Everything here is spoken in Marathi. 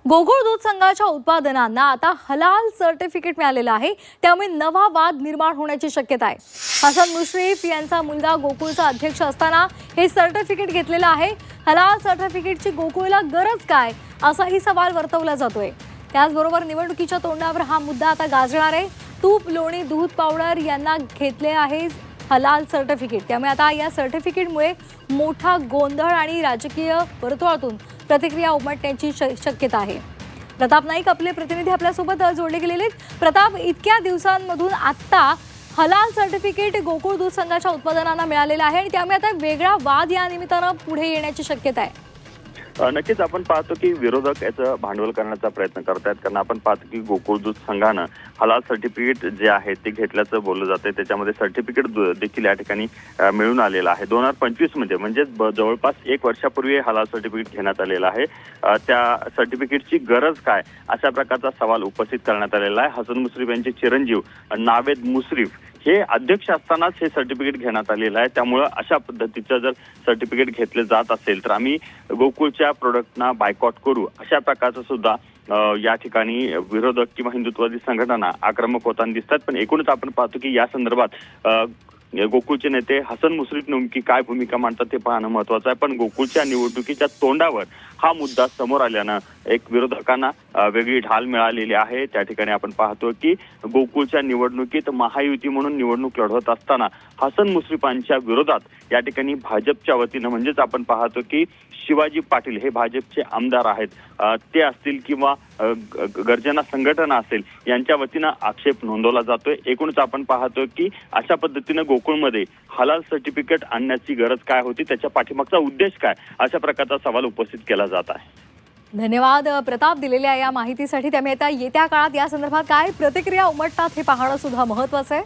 गोकुळ दूध संघाच्या उत्पादनांना आता हलाल सर्टिफिकेट मिळालेलं आहे, त्यामुळे नवा वाद निर्माण होण्याची शक्यता आहे। हसन मुश्रीफ यांचा मुलगा गोकुळचा अध्यक्ष असताना हे सर्टिफिकेट घेतलेलं आहे। हलाल सर्टिफिकेटची गोकुळला गरज काय, असाही सवाल वर्तवला जातोय। त्याचबरोबर निवडणुकीच्या तोंडावर हा मुद्दा आता गाजणार आहे। तूप, लोणी, दूध पावडर यांना घेतले आहे हलाल सर्टिफिकेट, त्यामुळे आता या सर्टिफिकेटमुळे मोठा गोंधळ आणि राजकीय वर्तुळातून प्रतिक्रिया उमटण्याची शक्यता आहे। प्रताप नाईक आपले प्रतिनिधी आपल्यासोबत जोडले गेलेले आहेत। प्रताप, इतक्या दिवसांमधून आता हलाल सर्टिफिकेट गोकुळ दूध संघाच्या उत्पादनांना मिळालेलं आहे आणि त्यामुळे आता वेगळा वाद या निमित्तानं पुढे येण्याची शक्यता आहे। नक्कीच आपण पाहतो की विरोधक याचं भांडवल करण्याचा प्रयत्न करतायत, कारण आपण पाहतो की गोकुळ दूध संघानं हलाल सर्टिफिकेट जे आहे ते घेतल्याचं बोललं जाते। त्याच्यामध्ये सर्टिफिकेट देखील या ठिकाणी मिळून आलेलं आहे। 2025 मध्ये म्हणजे जवळपास 1 वर्षापूर्वी हलाल सर्टिफिकेट घेण्यात आलेलं आहे। त्या सर्टिफिकेटची गरज काय, अशा प्रकारचा सवाल उपस्थित करण्यात आलेला आहे। हसन मुश्रीफ यांचे चिरंजीव नावेद मुश्रीफ हे अध्यक्ष असतानाच हे सर्टिफिकेट घेण्यात आलेलं आहे। त्यामुळे अशा पद्धतीचं जर सर्टिफिकेट घेतले जात असेल तर आम्ही गोकुळच्या प्रोडक्टना बायकॉट करू, अशा प्रकारचं सुद्धा या ठिकाणी विरोधक किंवा हिंदुत्ववादी संघटना आक्रमक होताना दिसतात। पण एकूणच आपण पाहतो की या संदर्भात गोकुळचे नेते हसन मुश्रीफ नेमकी काय भूमिका मांडतात ते पाहणं महत्त्वाचं आहे। पण गोकुळच्या निवडणुकीच्या तोंडावर हा मुद्दा समोर आल्यानं एक विरोधकांना वेगळी ढाल मिळालेली आहे। त्या ठिकाणी आपण पाहतो की गोकुळच्या निवडणुकीत महायुती म्हणून निवडणूक लढवत असताना हसन मुश्रीफांच्या विरोधात या ठिकाणी भाजपच्या वतीनं म्हणजेच आपण पाहतो की शिवाजी पाटील हे भाजपचे आमदार आहेत, ते असतील किंवा गर्जना संघटना असेल, यांच्या वतीनं आक्षेप नोंदवला जातोय। एकूणच आपण पाहतो की अशा पद्धतीनं गोकुळमध्ये हलाल सर्टिफिकेट आणण्याची गरज काय होती, त्याच्या पाठीमागचा उद्देश काय, अशा प्रकारचा सवाल उपस्थित केला जात आहे। धन्यवाद प्रताप, दिलेल्या या माहितीसाठी। त्यामुळे आता येत्या काळात या संदर्भात काय प्रतिक्रिया उमटतात हे पाहणं सुद्धा महत्त्वाचं आहे।